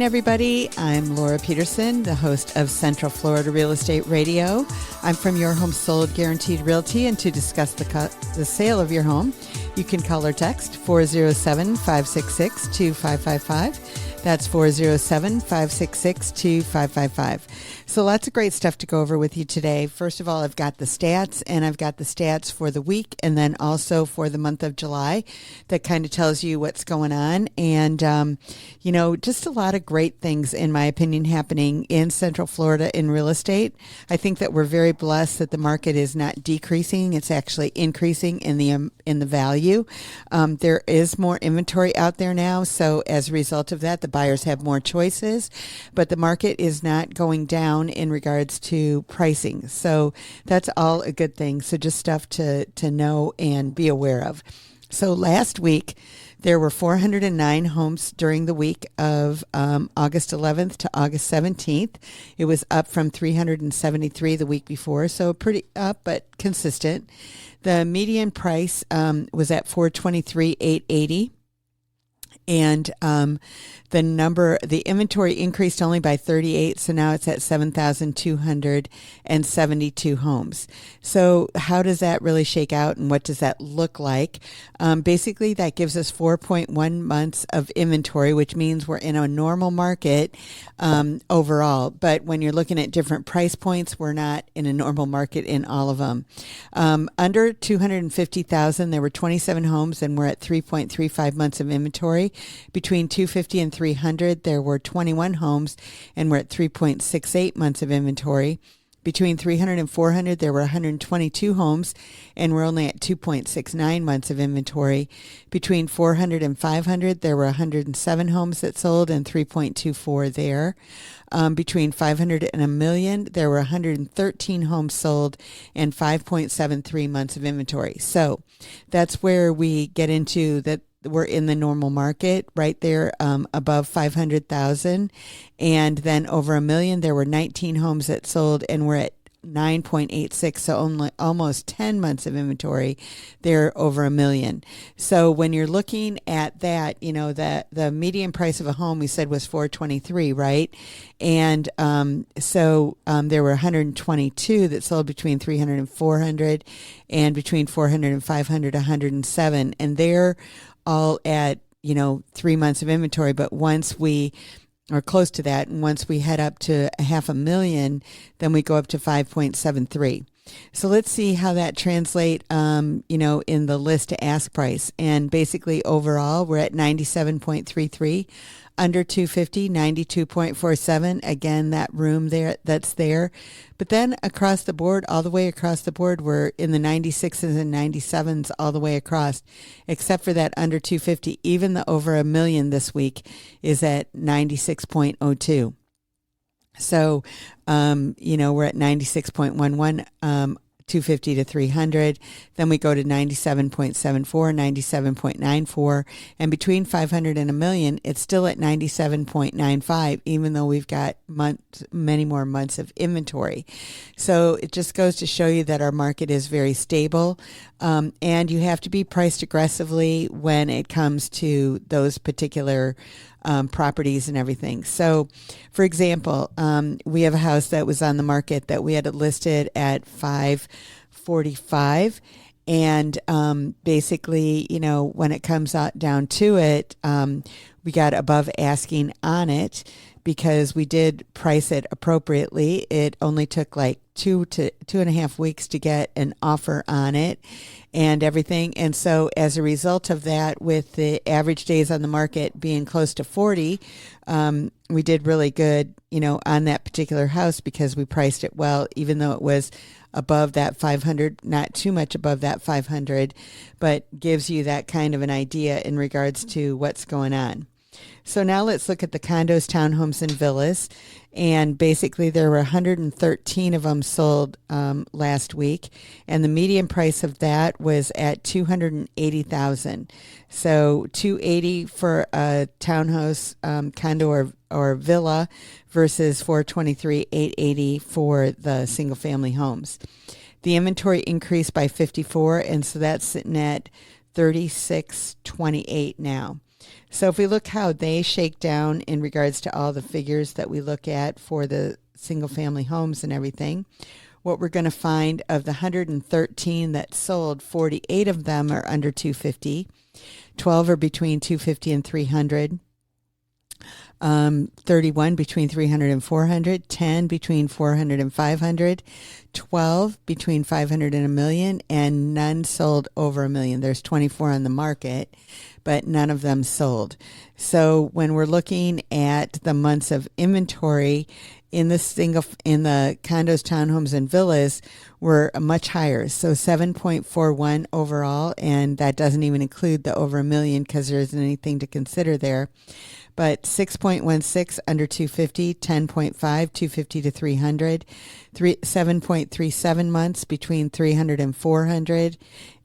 Everybody, I'm Laura Peterson, the host of Central Florida Real Estate Radio. I'm from Your Home Sold Guaranteed Realty, and to discuss the sale of your home, you can call or text 407-566-2555. That's 407-566-2555. So lots of great stuff to go over with you today. First of all, I've got the stats, and I've got the stats for the week and then also for the month of July that kind of tells you what's going on. And, just a lot of great things, in my opinion, happening in Central Florida in real estate. I think that we're very blessed that the market is not decreasing. It's actually increasing in the value. There is more inventory out there now. So as a result of that, the buyers have more choices, but the market is not going down in regards to pricing. So that's all a good thing. So just stuff to know and be aware of. So last week, there were 409 homes during the week of August 11th to August 17th. It was up from 373 the week before, so pretty up but consistent. The median price was at 423,880. And the inventory increased only by 38, so now it's at 7,272 homes. So how does that really shake out, and what does that look like? Basically, that gives us 4.1 months of inventory, which means we're in a normal market overall. But when you're looking at different price points, we're not in a normal market in all of them. Under 250,000, there were 27 homes, and we're at 3.35 months of inventory. Between 250 and 300, there were 21 homes, and we're at 3.68 months of inventory. Between 300 and 400, there were 122 homes, and we're only at 2.69 months of inventory. Between 400 and 500, there were 107 homes that sold, and 3.24 there. Between 500 and a million, there were 113 homes sold and 5.73 months of inventory. So that's where we get into that. We're in the normal market right there above 500,000. And then over a million, there were 19 homes that sold, and we're at 9.86, so only almost 10 months of inventory. They're over a million. So when you're looking at that, the median price of a home we said was 423, right? And there were 122 that sold between 300 and 400, and between 400 and 500, 107, and they're all at 3 months of inventory. But once we or close to that, and once we head up to 500,000, then we go up to 5.73. So let's see how that translate, in the list to ask price. And basically overall, we're at 97.33. Under 250, 92.47. Again, that room that's there. But then across the board, all the way across the board, we're in the 96s and 97s all the way across, except for that under 250. Even the over a million this week is at 96.02. So, we're at 96.11, 250 to 300. Then we go to 97.74, 97.94. And between 500 and a million, it's still at 97.95, even though we've got many more months of inventory. So it just goes to show you that our market is very stable. And you have to be priced aggressively when it comes to those particular properties and everything. So, for example, we have a house that was on the market that we had it listed at $545, and basically, when it comes down to it, we got above asking on it because we did price it appropriately. It only took like 2 to 2.5 weeks to get an offer on it and everything. And so as a result of that, with the average days on the market being close to 40, we did really good, on that particular house because we priced it well, even though it was above that 500, not too much above that 500, but gives you that kind of an idea in regards to what's going on. So now let's look at the condos, townhomes, and villas. And basically there were 113 of them sold last week. And the median price of that was at $280,000. So $280 for a townhouse, condo, or villa versus $423,880 for the single family homes. The inventory increased by 54, and so that's sitting at 3628 now. So if we look how they shake down in regards to all the figures that we look at for the single family homes and everything, what we're going to find of the 113 that sold, 48 of them are under 250, 12 are between 250 and 300. 31 between 300 and 400, 10 between 400 and 500, 12 between 500 and a million, and none sold over a million. There's 24 on the market, but none of them sold. So when we're looking at the months of inventory in the condos, townhomes, and villas, we're much higher. So 7.41 overall, and that doesn't even include the over a million because there isn't anything to consider there. But 6.16 under 250, 10.5, 250 to 300, 7.37 months between 300 and 400,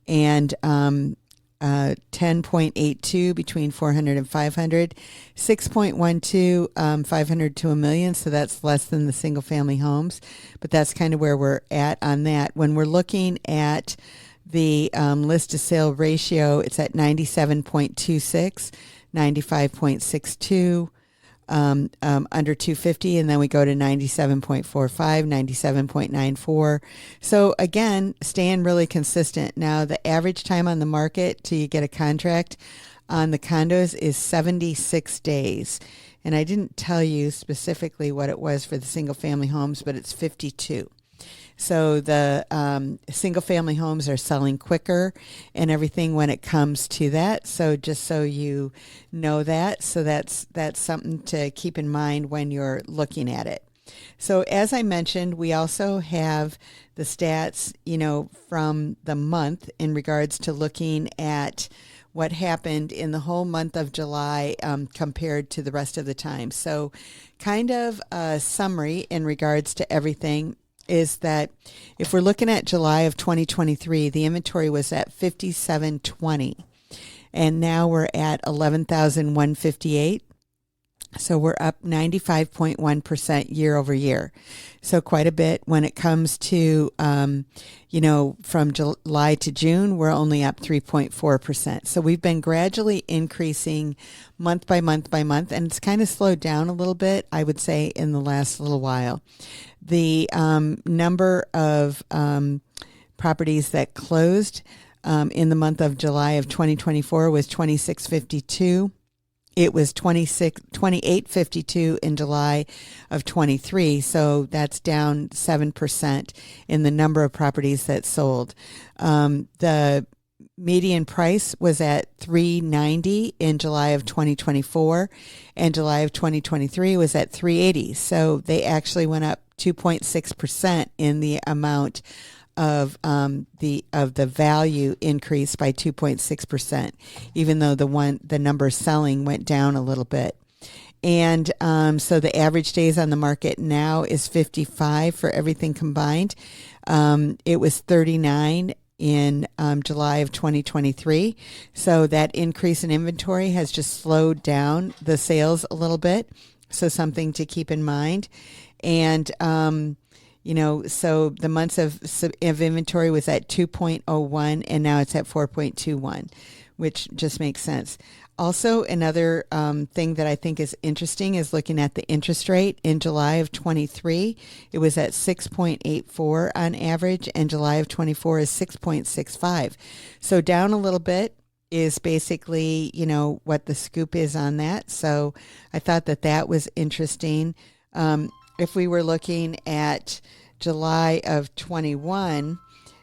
and 10.82 between 400 and 500, 6.12 500 to a million, so that's less than the single family homes, but that's kind of where we're at on that. When we're looking at the list to sale ratio, it's at 97.26. 95.62 under 250, and then we go to 97.45, 97.94. So again, staying really consistent. Now, the average time on the market till you get a contract on the condos is 76 days. And I didn't tell you specifically what it was for the single family homes, but it's 52. So the single family homes are selling quicker and everything when it comes to that. So just so you know that. So that's something to keep in mind when you're looking at it. So as I mentioned, we also have the stats, from the month in regards to looking at what happened in the whole month of July compared to the rest of the time. So kind of a summary in regards to everything is that if we're looking at July of 2023, the inventory was at 5,720, and now we're at 11,158. So we're up 95.1% year over year. So quite a bit. When it comes to, from July to June, we're only up 3.4%. So we've been gradually increasing month by month by month, and it's kind of slowed down a little bit, I would say, in the last little while. The number of properties that closed in the month of July of 2024 was 2652. It was 2852 in July of 23, so that's down 7% in the number of properties that sold. The median price was at $390 in July of 2024, and July of 2023 was at $380. So they actually went up 2.6% in the amount of the value increased by 2.6%, even though the number selling went down a little bit. And so the average days on the market now is 55 for everything combined. It was 39 in July of 2023. So that increase in inventory has just slowed down the sales a little bit. So something to keep in mind. And so the months of inventory was at 2.01, and now it's at 4.21, which just makes sense. Also, another thing that I think is interesting is looking at the interest rate. In July of 23, it was at 6.84 on average, and July of 24 is 6.65. So down a little bit is basically, what the scoop is on that. So I thought that was interesting. If we were looking at July of 21,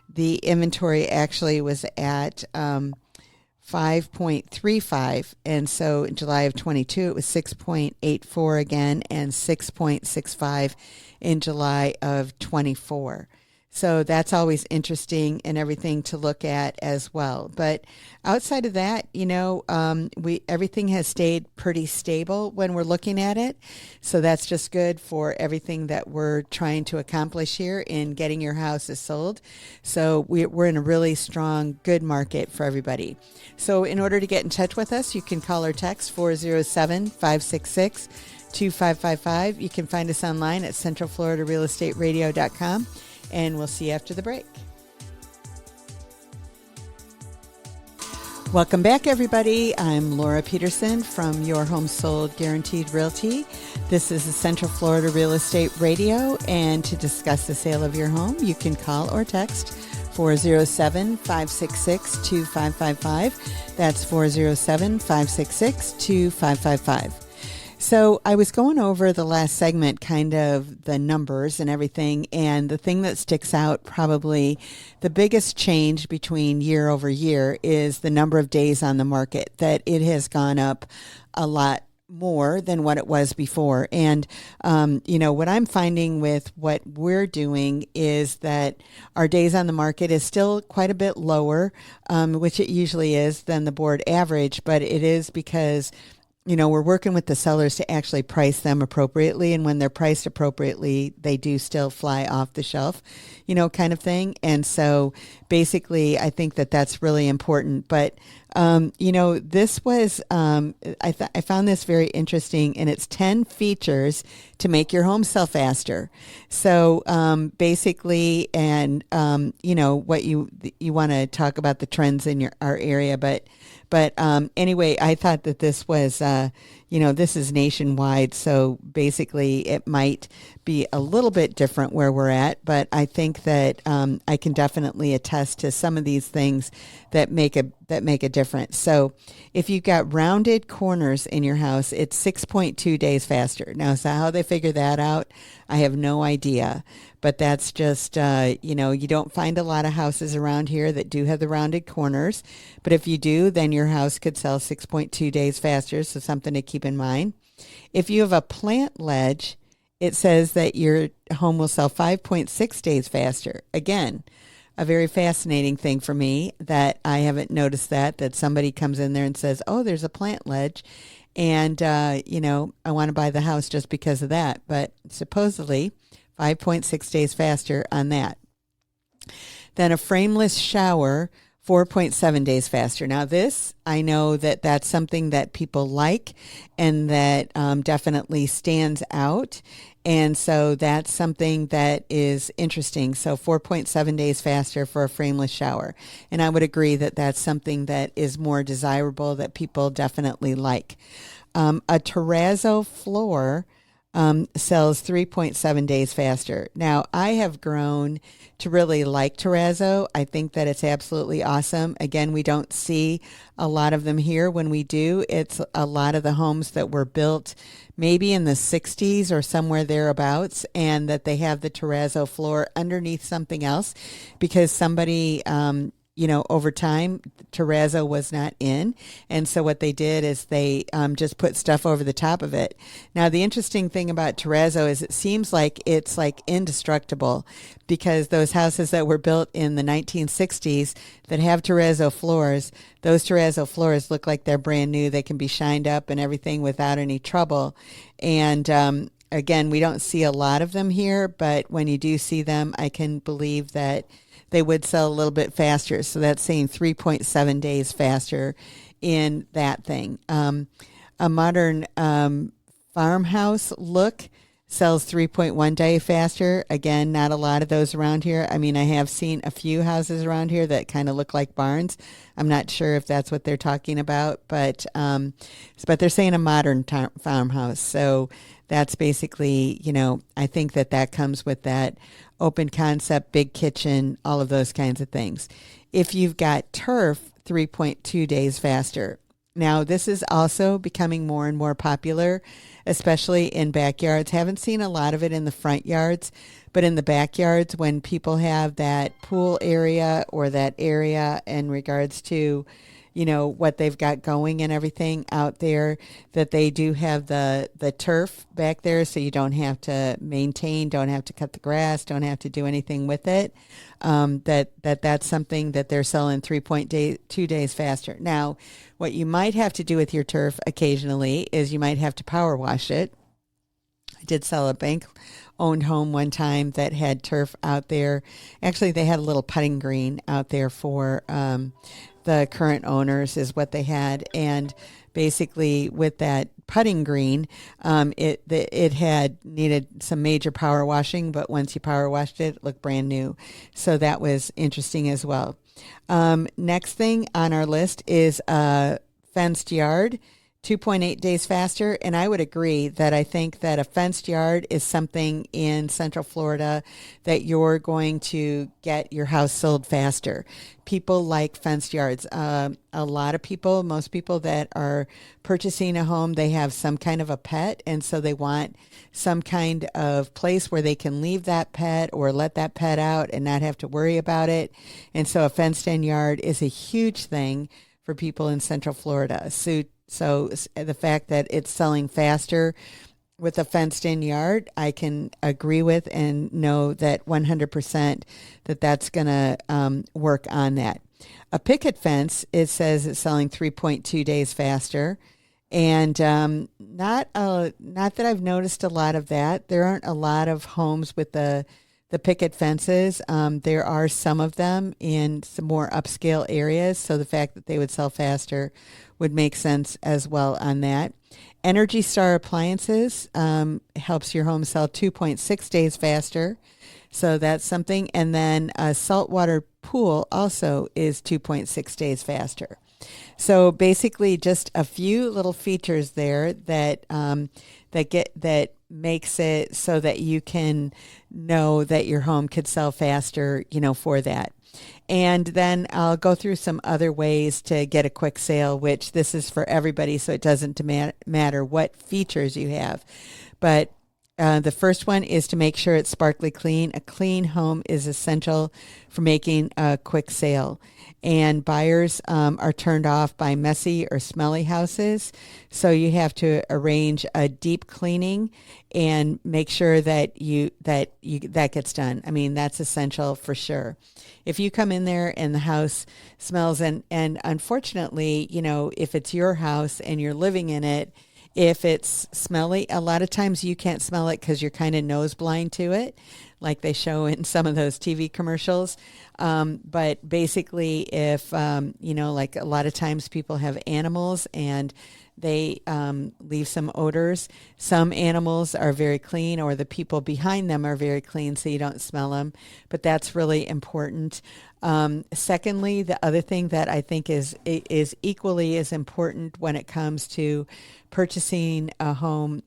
the inventory actually was at 5.35. And so in July of 22, it was 6.84 again, and 6.65 in July of 24. So that's always interesting and everything to look at as well. But outside of that, everything has stayed pretty stable when we're looking at it. So that's just good for everything that we're trying to accomplish here in getting your houses sold. So we're in a really strong, good market for everybody. So in order to get in touch with us, you can call or text 407-566-2555. You can find us online at centralfloridarealestateradio.com. And we'll see you after the break. Welcome back, everybody. I'm Laura Peterson from Your Home Sold Guaranteed Realty. This is the Central Florida Real Estate Radio, and to discuss the sale of your home, you can call or text 407-566-2555. That's 407-566-2555. So I was going over the last segment, kind of the numbers and everything, and the thing that sticks out, probably the biggest change between year over year, is the number of days on the market, that it has gone up a lot more than what it was before. And, what I'm finding with what we're doing is that our days on the market is still quite a bit lower, which it usually is, than the board average, but it is because we're working with the sellers to actually price them appropriately. And when they're priced appropriately, they do still fly off the shelf, kind of thing. And so basically, I think that that's really important. But, this was, I found this very interesting, and it's 10 features to make your home sell faster. So basically, and, what you want to talk about the trends in our area, but anyway, I thought that this was, this is nationwide. So basically it might be a little bit different where we're at, but I think that I can definitely attest to some of these things that make a difference. So if you've got rounded corners in your house, it's 6.2 days faster. Now, so how they figure that out, I have no idea. But that's just, you don't find a lot of houses around here that do have the rounded corners. But if you do, then your house could sell 6.2 days faster. So something to keep in mind. If you have a plant ledge, it says that your home will sell 5.6 days faster. Again, a very fascinating thing for me that I haven't noticed that somebody comes in there and says, oh, there's a plant ledge. And, I want to buy the house just because of that. But supposedly 5.6 days faster on that. Then a frameless shower, 4.7 days faster. Now this, I know that that's something that people like and that definitely stands out. And so that's something that is interesting. So 4.7 days faster for a frameless shower. And I would agree that that's something that is more desirable, that people definitely like. A terrazzo floor sells 3.7 days faster. Now, I have grown to really like terrazzo. I think that it's absolutely awesome. Again, we don't see a lot of them here. When we do, it's a lot of the homes that were built maybe in the 60s or somewhere thereabouts, and that they have the terrazzo floor underneath something else because somebody over time, terrazzo was not in. And so what they did is they just put stuff over the top of it. Now, the interesting thing about terrazzo is it seems like it's like indestructible, because those houses that were built in the 1960s that have terrazzo floors, those terrazzo floors look like they're brand new. They can be shined up and everything without any trouble. And again, we don't see a lot of them here, but when you do see them, I can believe that they would sell a little bit faster. So that's saying 3.7 days faster in that thing. A modern farmhouse look sells 3.1 day faster. Again, not a lot of those around here. I mean, I have seen a few houses around here that kind of look like barns. I'm not sure if that's what they're talking about, but they're saying a modern farmhouse. So that's basically, I think that comes with that open concept, big kitchen, all of those kinds of things. If you've got turf, 3.2 days faster. Now, this is also becoming more and more popular, especially in backyards. Haven't seen a lot of it in the front yards, but in the backyards, when people have that pool area or that area in regards to, what they've got going and everything out there, that they do have the turf back there, so you don't have to maintain, don't have to cut the grass, don't have to do anything with it. That's something that they're selling 3.2 days faster. Now, what you might have to do with your turf occasionally is you might have to power wash it. I did sell a bank-owned home one time that had turf out there. Actually, they had a little putting green out there for the current owners is what they had. And basically with that putting green. It had needed some major power washing, but once you power washed it, it looked brand new. So that was interesting as well. Next thing on our list is a fenced yard. 2.8 days faster. And I would agree that I think that a fenced yard is something in Central Florida that you're going to get your house sold faster. People like fenced yards. A lot of people, most people that are purchasing a home, they have some kind of a pet. And so they want some kind of place where they can leave that pet or let that pet out and not have to worry about it. And so a fenced in yard is a huge thing for people in Central Florida. So the fact that it's selling faster with a fenced-in yard, I can agree with and know that 100% that that's going to work on that. A picket fence, it says it's selling 3.2 days faster. And not that I've noticed a lot of that. There aren't a lot of homes with the picket fences. There are some of them in some more upscale areas. So the fact that they would sell faster would make sense as well on that. Energy Star Appliances helps your home sell 2.6 days faster. So that's something. And then a saltwater pool also is 2.6 days faster. So basically just a few little features there that that makes it so that you can know that your home could sell faster, for that. And then I'll go through some other ways to get a quick sale, which this is for everybody, so it doesn't matter what features you have. But the first one is to make sure it's sparkly clean. A clean home is essential for making a quick sale. And buyers are turned off by messy or smelly houses. So you have to arrange a deep cleaning and make sure that that gets done. I mean, that's essential for sure. If you come in there and the house smells, and unfortunately, if it's your house and you're living in it, if it's smelly, a lot of times you can't smell it because you're kind of nose blind to it, like they show in some of those TV commercials. But basically, if, like a lot of times people have animals and they leave some odors. Some animals are very clean, or the people behind them are very clean, so you don't smell them. But that's really important. Secondly, the other thing that I think is equally as important when it comes to purchasing a home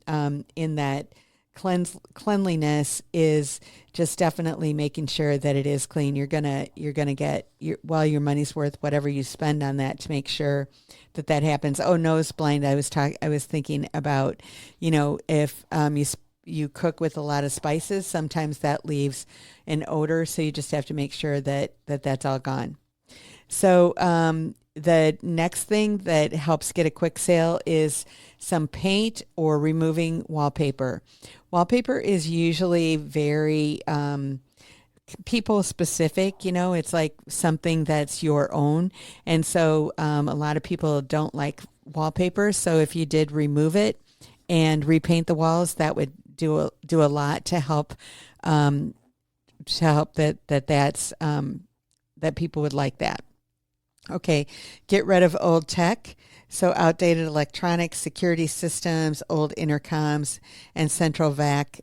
in that cleanliness is just definitely making sure that it is clean. You're gonna get your money's worth, whatever you spend on that, to make sure that happens. Oh, nose blind. I was thinking about, if you cook with a lot of spices, sometimes that leaves an odor. So you just have to make sure that that's all gone. So the next thing that helps get a quick sale is some paint or removing wallpaper. Wallpaper is usually very people specific, it's like something that's your own. And so a lot of people don't like wallpaper. So if you did remove it and repaint the walls, that would do a lot to help that people would like that. Okay, get rid of old tech. So outdated electronics, security systems, old intercoms, and central vac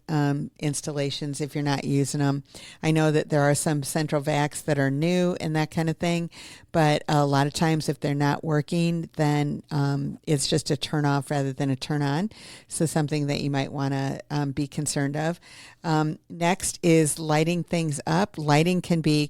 installations if you're not using them. I know that there are some central vacs that are new and that kind of thing, but a lot of times if they're not working, then it's just a turn off rather than a turn on. So something that you might want to be concerned of. Next is lighting things up. Lighting can be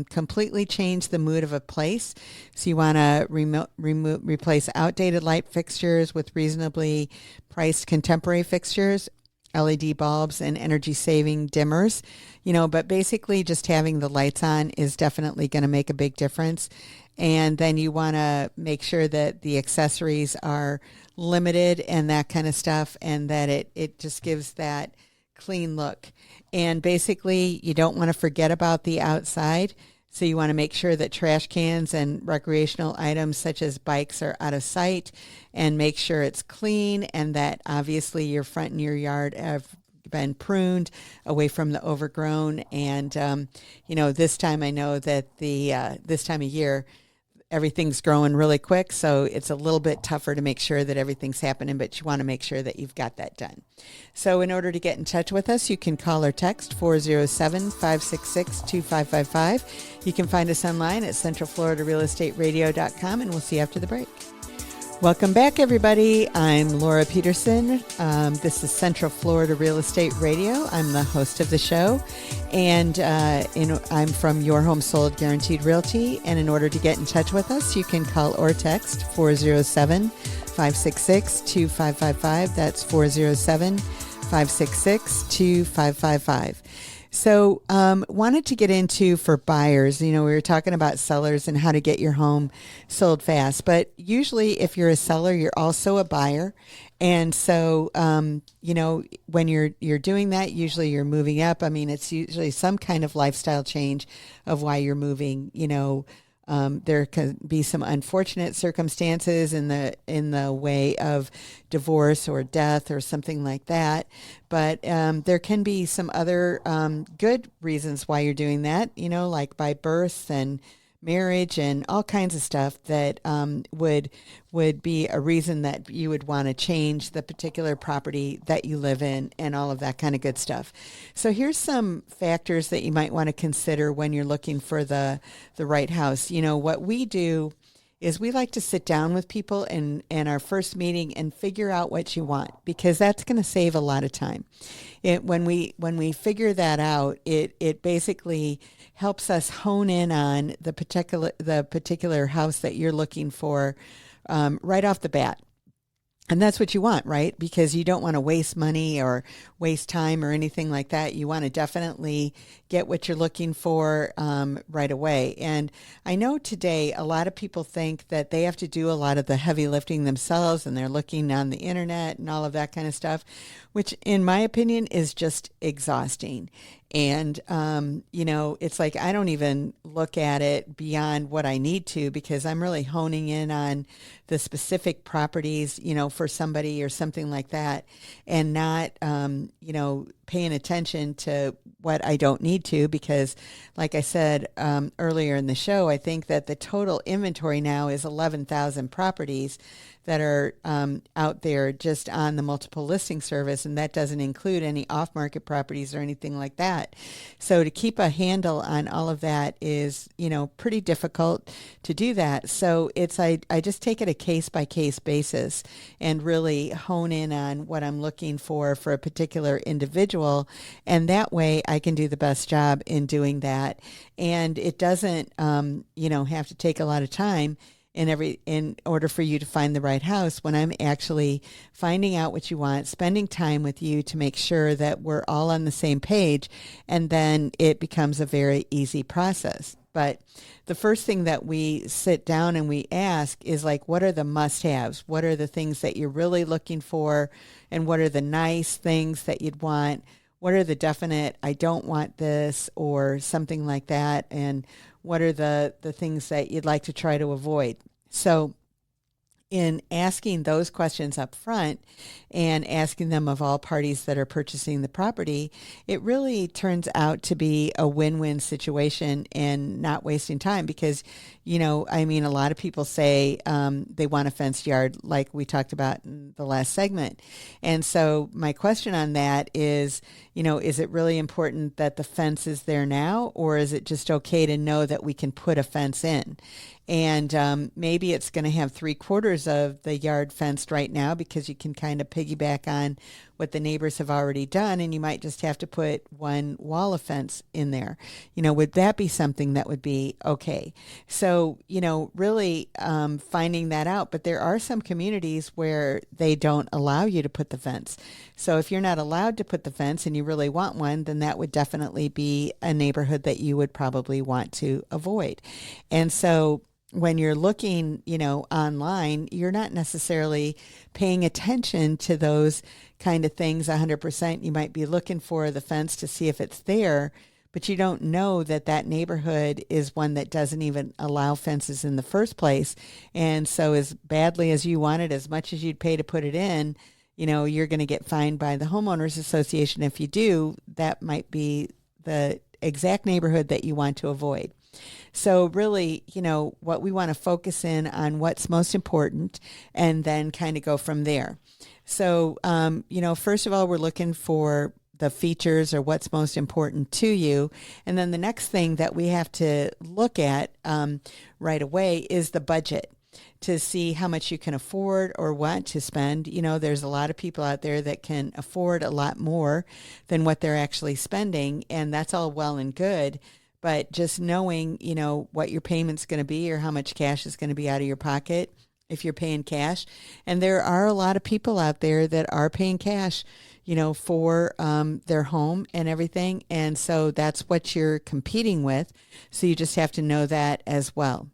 completely change the mood of a place. So you want to replace outdated light fixtures with reasonably priced contemporary fixtures, LED bulbs, and energy-saving dimmers. But basically just having the lights on is definitely going to make a big difference. And then you want to make sure that the accessories are limited and that kind of stuff, and that it just gives that clean look. And basically, you don't want to forget about the outside. So you want to make sure that trash cans and recreational items such as bikes are out of sight, and make sure it's clean, and that obviously your front and your yard have been pruned away from the overgrown. And, this time I know that this time of year, everything's growing really quick, so it's a little bit tougher to make sure that everything's happening, but you want to make sure that you've got that done. So in order to get in touch with us, you can call or text 407-566-2555. You can find us online at centralfloridarealestateradio.com, and we'll see you after the break. Welcome back, everybody. I'm Laura Peterson. This is Central Florida Real Estate Radio. I'm the host of the show, and I'm from Your Home Sold Guaranteed Realty. And in order to get in touch with us, you can call or text 407-566-2555. That's 407-566-2555. So wanted to get into for buyers, we were talking about sellers and how to get your home sold fast. But usually if you're a seller, you're also a buyer. And so, when you're doing that, usually you're moving up. I mean, it's usually some kind of lifestyle change of why you're moving. There can be some unfortunate circumstances in the way of divorce or death or something like that. But there can be some other good reasons why you're doing that, like by birth and marriage and all kinds of stuff that would be a reason that you would want to change the particular property that you live in and all of that kind of good stuff. So here's some factors that you might want to consider when you're looking for the right house. What we do is we like to sit down with people in our first meeting and figure out what you want, because that's going to save a lot of time. When we figure that out, it basically helps us hone in on the particular house that you're looking for right off the bat. And that's what you want, right? Because you don't want to waste money or waste time or anything like that. You want to definitely get what you're looking for right away. And I know today a lot of people think that they have to do a lot of the heavy lifting themselves, and they're looking on the internet and all of that kind of stuff, which in my opinion is just exhausting. And, it's like I don't even look at it beyond what I need to, because I'm really honing in on the specific properties, for somebody or something like that, and not, paying attention to what I don't need to, because like I said earlier in the show, I think that the total inventory now is 11,000 properties that are out there just on the multiple listing service, and that doesn't include any off-market properties or anything like that. So to keep a handle on all of that is, pretty difficult to do that. So I just take it a case-by-case basis and really hone in on what I'm looking for a particular individual, and that way I can do the best job in doing that. And it doesn't, have to take a lot of time in order for you to find the right house, when I'm actually finding out what you want, spending time with you to make sure that we're all on the same page, and then it becomes a very easy process. But the first thing that we sit down and we ask is like, what are the must-haves? What are the things that you're really looking for? And what are the nice things that you'd want? What are the definite, I don't want this, or something like that? And what are the things that you'd like to try to avoid? So in asking those questions up front and asking them of all parties that are purchasing the property, it really turns out to be a win-win situation and not wasting time, because, a lot of people say they want a fenced yard, like we talked about in the last segment. And so my question on that is, is it really important that the fence is there now, or is it just okay to know that we can put a fence in? And maybe it's going to have 3/4 of the yard fenced right now, because you can kind of piggyback on what the neighbors have already done, and you might just have to put one wall of fence in there. Would that be something that would be okay? So, really finding that out. But there are some communities where they don't allow you to put the fence. So if you're not allowed to put the fence and you really want one, then that would definitely be a neighborhood that you would probably want to avoid. And so when you're looking, online, you're not necessarily paying attention to those kind of things 100%. You might be looking for the fence to see if it's there, but you don't know that that neighborhood is one that doesn't even allow fences in the first place. And so as badly as you want it, as much as you'd pay to put it in, you're going to get fined by the homeowners association. If you do, that might be the exact neighborhood that you want to avoid. So really, what we want to focus in on what's most important and then kind of go from there. So, first of all, we're looking for the features or what's most important to you. And then the next thing that we have to look at right away is the budget to see how much you can afford or want to spend. There's a lot of people out there that can afford a lot more than what they're actually spending, and that's all well and good. But just knowing, what your payment's going to be or how much cash is going to be out of your pocket if you're paying cash. And there are a lot of people out there that are paying cash, for their home and everything. And so that's what you're competing with. So you just have to know that as well.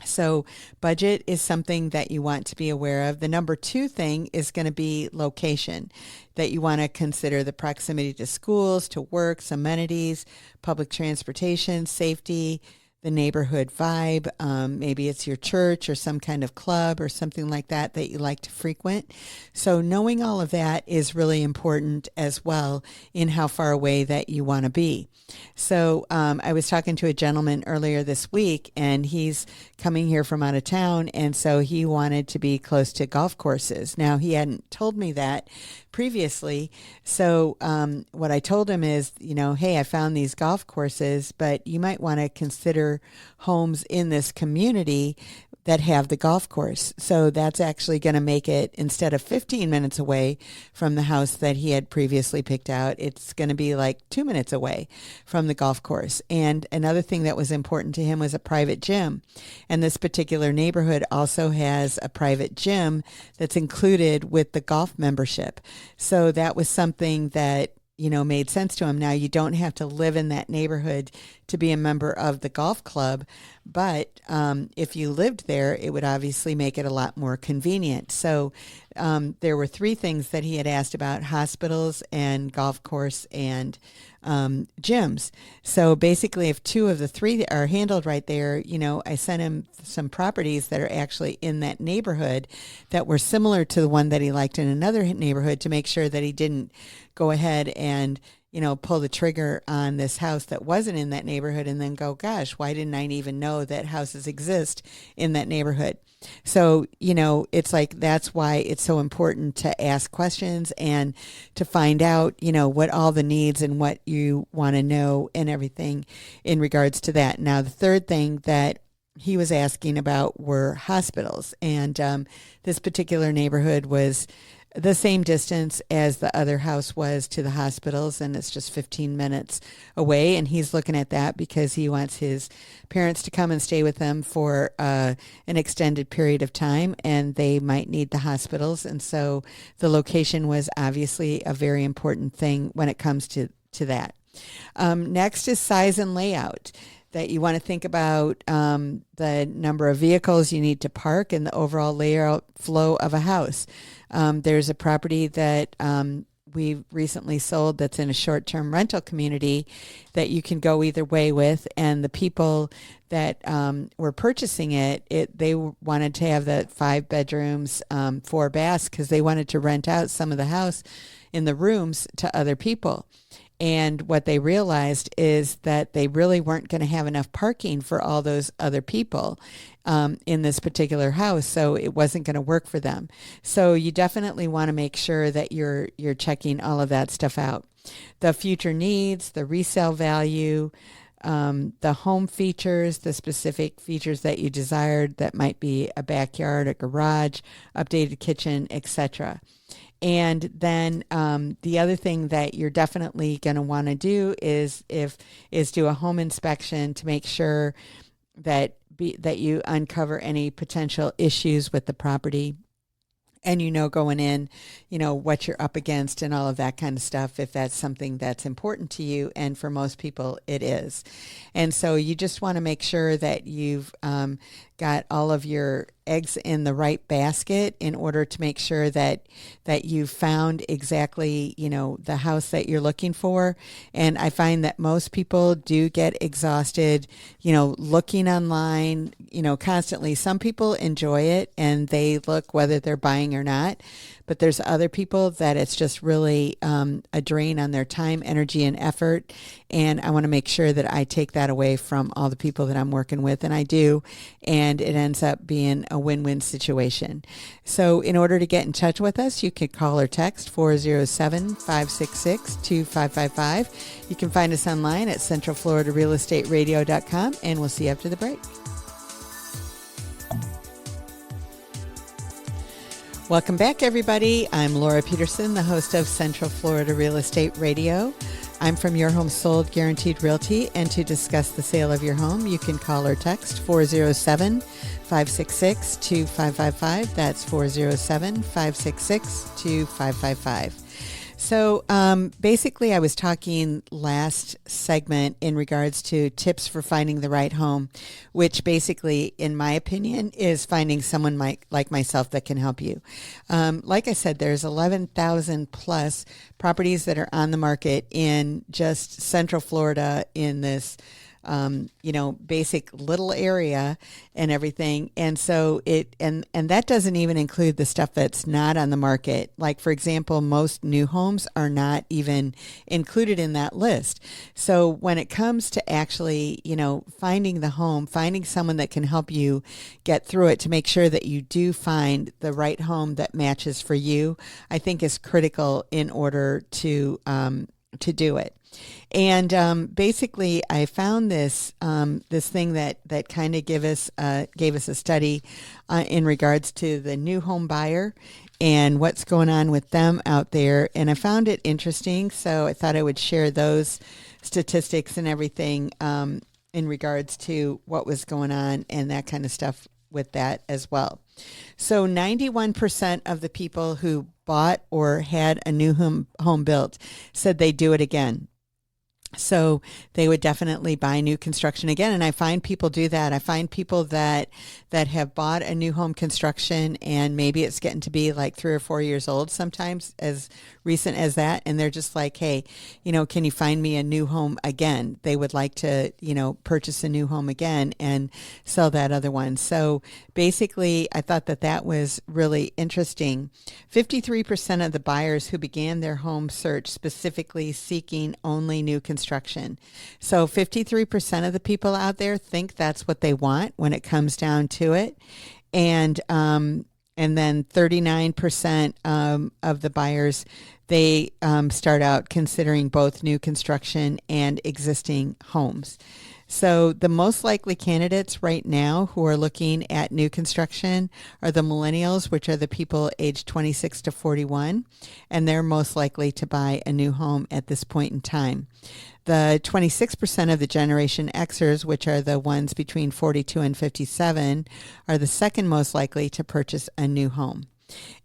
So budget is something that you want to be aware of. The number two thing is going to be location, that you want to consider the proximity to schools, to works, amenities, public transportation, safety, the neighborhood vibe. Maybe it's your church or some kind of club or something like that you like to frequent. So knowing all of that is really important as well in how far away that you want to be. So I was talking to a gentleman earlier this week, and he's coming here from out of town, and so he wanted to be close to golf courses. Now, he hadn't told me that previously, so what I told him is, hey, I found these golf courses, but you might want to consider homes in this community that have the golf course. So that's actually going to make it, instead of 15 minutes away from the house that he had previously picked out, it's going to be like 2 minutes away from the golf course. And another thing that was important to him was a private gym. And this particular neighborhood also has a private gym that's included with the golf membership. So that was something that made sense to him. Now, you don't have to live in that neighborhood to be a member of the golf club, but if you lived there, it would obviously make it a lot more convenient. So there were three things that he had asked about: hospitals and golf course and gyms. So basically, if two of the three are handled right there, I sent him some properties that are actually in that neighborhood that were similar to the one that he liked in another neighborhood, to make sure that he didn't go ahead and pull the trigger on this house that wasn't in that neighborhood and then go, gosh, why didn't I even know that houses exist in that neighborhood? So, it's like, that's why it's so important to ask questions and to find out, what all the needs and what you want to know and everything in regards to that. Now, the third thing that he was asking about were hospitals. And this particular neighborhood was the same distance as the other house was to the hospitals, and it's just 15 minutes away. And he's looking at that because he wants his parents to come and stay with them for an extended period of time, and they might need the hospitals. And so the location was obviously a very important thing when it comes to that. Next is size and layout, that you want to think about the number of vehicles you need to park and the overall layout flow of a house. There's a property that we recently sold that's in a short-term rental community that you can go either way with, and the people that were purchasing they wanted to have the 5 bedrooms, 4 baths, because they wanted to rent out some of the house in the rooms to other people. And what they realized is that they really weren't going to have enough parking for all those other people in this particular house, so it wasn't going to work for them. So you definitely want to make sure that you're checking all of that stuff out. The future needs, the resale value, the home features, the specific features that you desired, that might be a backyard, a garage, updated kitchen, etc. And then the other thing that you're definitely going to want to do is do a home inspection to make sure that you uncover any potential issues with the property. And going in, what you're up against and all of that kind of stuff, if that's something that's important to you. And for most people, it is. And so you just want to make sure that you've got all of your eggs in the right basket in order to make sure that you found exactly, the house that you're looking for. And I find that most people do get exhausted, looking online, constantly. Some people enjoy it and they look whether they're buying or not. But there's other people that it's just really a drain on their time, energy, and effort. And I want to make sure that I take that away from all the people that I'm working with, and I do. And it ends up being a win-win situation. So in order to get in touch with us, you can call or text 407-566-2555. You can find us online at centralfloridarealestateradio.com, and we'll see you after the break. Welcome back, everybody. I'm Laura Peterson, the host of Central Florida Real Estate Radio. I'm from Your Home Sold Guaranteed Realty, and to discuss the sale of your home, you can call or text 407-566-2555. That's 407-566-2555. So basically, I was talking last segment in regards to tips for finding the right home, which basically, in my opinion, is finding someone like myself that can help you. Like I said, there's 11,000 plus properties that are on the market in just Central Florida in this basic little area and everything. And so and that doesn't even include the stuff that's not on the market. Like, for example, most new homes are not even included in that list. So when it comes to actually, finding the home, finding someone that can help you get through it to make sure that you do find the right home that matches for you, I think is critical in order to do it. And basically, I found this thing that kind of gave us a study in regards to the new home buyer and what's going on with them out there. And I found it interesting, so I thought I would share those statistics and everything in regards to what was going on and that kind of stuff with that as well. So 91% of the people who bought or had a new home built said they'd do it again. So they would definitely buy new construction again. And I find people do that. I find people that have bought a new home construction, and maybe it's getting to be like 3 or 4 years old, sometimes as recent as that. And they're just like, hey, can you find me a new home again? They would like to, purchase a new home again and sell that other one. So basically, I thought that was really interesting. 53% of the buyers who began their home search specifically seeking only new construction. So 53% of the people out there think that's what they want when it comes down to it. And then 39% of the buyers, they start out considering both new construction and existing homes. So the most likely candidates right now who are looking at new construction are the millennials, which are the people aged 26 to 41, and they're most likely to buy a new home at this point in time. The 26% of the Generation Xers, which are the ones between 42 and 57, are the second most likely to purchase a new home.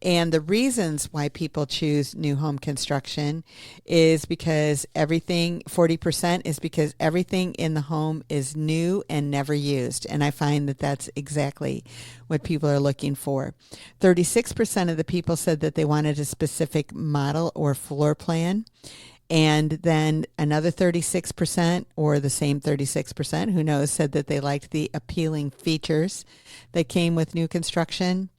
And the reasons why people choose new home construction is because 40% is because everything in the home is new and never used. And I find that that's exactly what people are looking for. 36% of the people said that they wanted a specific model or floor plan. And then another 36%, or the same 36%, who knows, said that they liked the appealing features that came with new construction.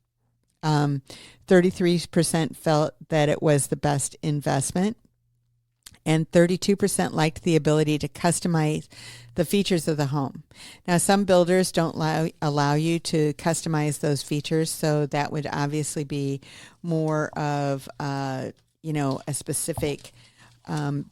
33% felt that it was the best investment, and 32% liked the ability to customize the features of the home. Now, some builders don't allow you to customize those features, so that would obviously be more of a specific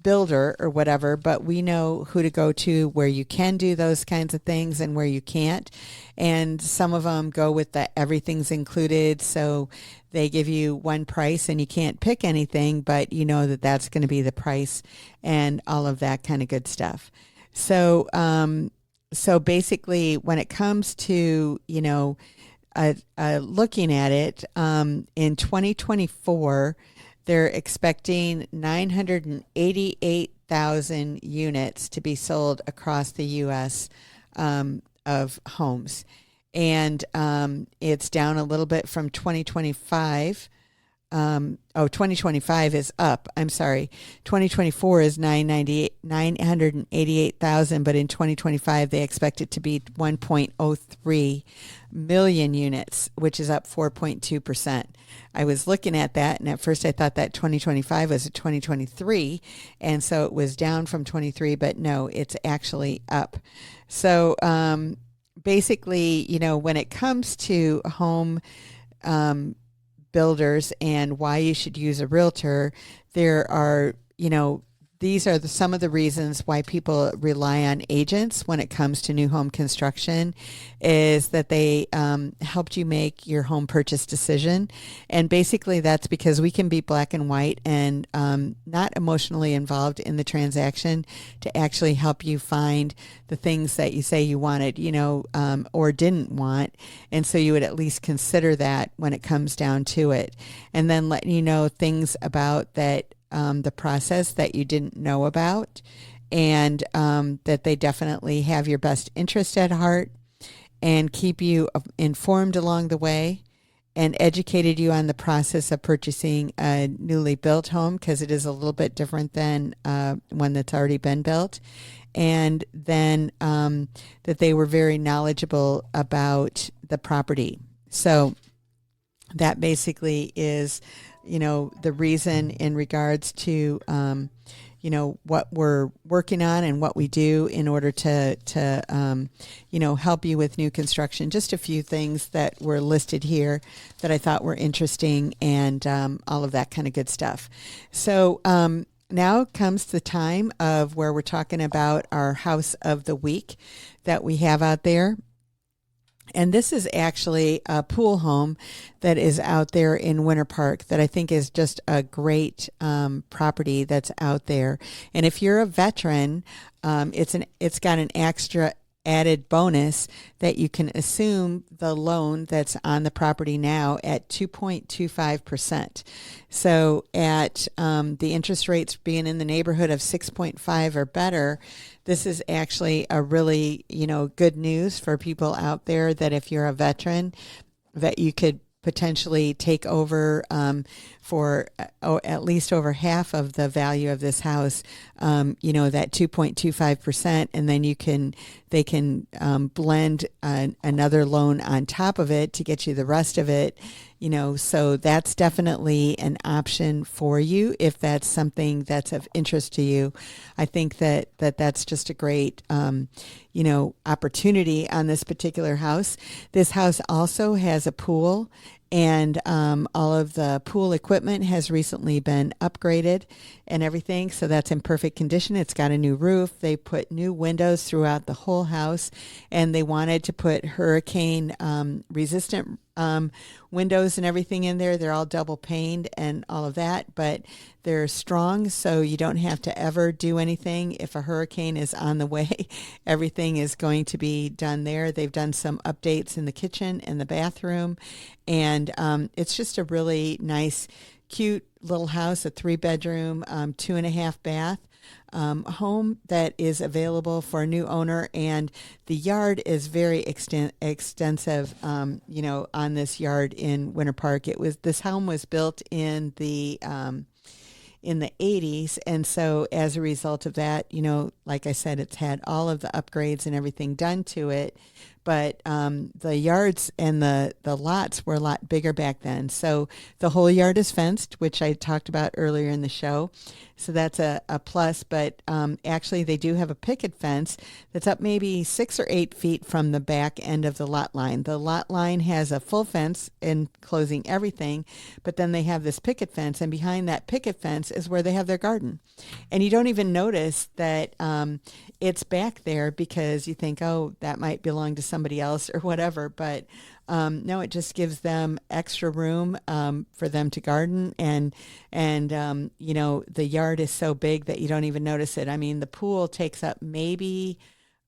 builder or whatever, but we know who to go to where you can do those kinds of things and where you can't. And some of them go with the everything's included, so they give you one price and you can't pick anything, but you know that that's going to be the price and all of that kind of good stuff. So basically, when it comes to looking at it, in 2024. They're expecting 988,000 units to be sold across the U.S. Of homes. and it's down a little bit from 2025. 2025 is up. I'm sorry. 2024 is 988,000, but in 2025 they expect it to be 1.03 million units, which is up 4.2%. I was looking at that, and at first I thought that 2025 was a 2023, and so it was down from 23, but no, it's actually up. So basically, when it comes to home builders and why you should use a realtor, there are, these are some of the reasons why people rely on agents when it comes to new home construction, is that they helped you make your home purchase decision. And basically that's because we can be black and white and not emotionally involved in the transaction to actually help you find the things that you say you wanted, or didn't want. And so you would at least consider that when it comes down to it. And then letting you know things about that, the process that you didn't know about, and that they definitely have your best interest at heart and keep you informed along the way and educated you on the process of purchasing a newly built home, because it is a little bit different than one that's already been built. And then that they were very knowledgeable about the property. So that basically is the reason in regards to, what we're working on and what we do in order to help you with new construction. Just a few things that were listed here that I thought were interesting, and all of that kind of good stuff. So now comes the time of where we're talking about our house of the week that we have out there. And this is actually a pool home that is out there in Winter Park that I think is just a great property that's out there. And if you're a veteran, it's got an extra added bonus that you can assume the loan that's on the property now at 2.25%. So at the interest rates being in the neighborhood of 6.5 or better, this is actually a really, good news for people out there, that if you're a veteran, that you could potentially take over for at least over half of the value of this house, that 2.25%, and then they can blend another loan on top of it to get you the rest of it. So that's definitely an option for you if that's something that's of interest to you. I think that's just a great, opportunity on this particular house. This house also has a pool, and all of the pool equipment has recently been upgraded and everything. So that's in perfect condition. It's got a new roof. They put new windows throughout the whole house, and they wanted to put hurricane resistant windows and everything in there. They're all double paned and all of that, but they're strong, so you don't have to ever do anything. If a hurricane is on the way, everything is going to be done there. They've done some updates in the kitchen and the bathroom, and it's just a really nice, cute little house, a 3-bedroom, 2.5 bath home that is available for a new owner. And the yard is very extensive, on this yard in Winter Park. This home was built in the 80s. And so as a result of that, like I said, it's had all of the upgrades and everything done to it. But the yards and the lots were a lot bigger back then. So the whole yard is fenced, which I talked about earlier in the show. So that's a plus. But actually, they do have a picket fence that's up maybe 6 or 8 feet from the back end of the lot line. The lot line has a full fence enclosing everything, but then they have this picket fence, and behind that picket fence is where they have their garden. And you don't even notice that it's back there, because you think, oh, that might belong to somebody else or whatever. But no, it just gives them extra room for them to garden. And the yard is so big that you don't even notice it. I mean, the pool takes up maybe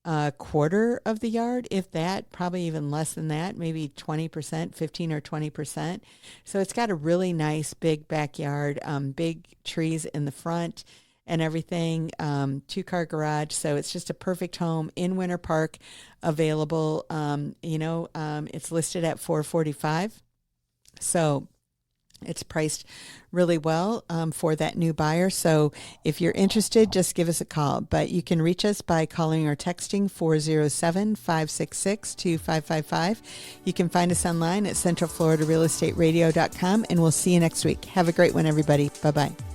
a quarter of the yard, if that, probably even less than that, maybe 20%, 15 or 20%. So it's got a really nice big backyard, big trees in the front. and everything, 2-car garage. So it's just a perfect home in Winter Park, available. It's listed at $445. So it's priced really well for that new buyer. So if you're interested, just give us a call. But you can reach us by calling or texting 407-566-2555. You can find us online at centralfloridarealestateradio.com, and we'll see you next week. Have a great one, everybody. Bye-bye.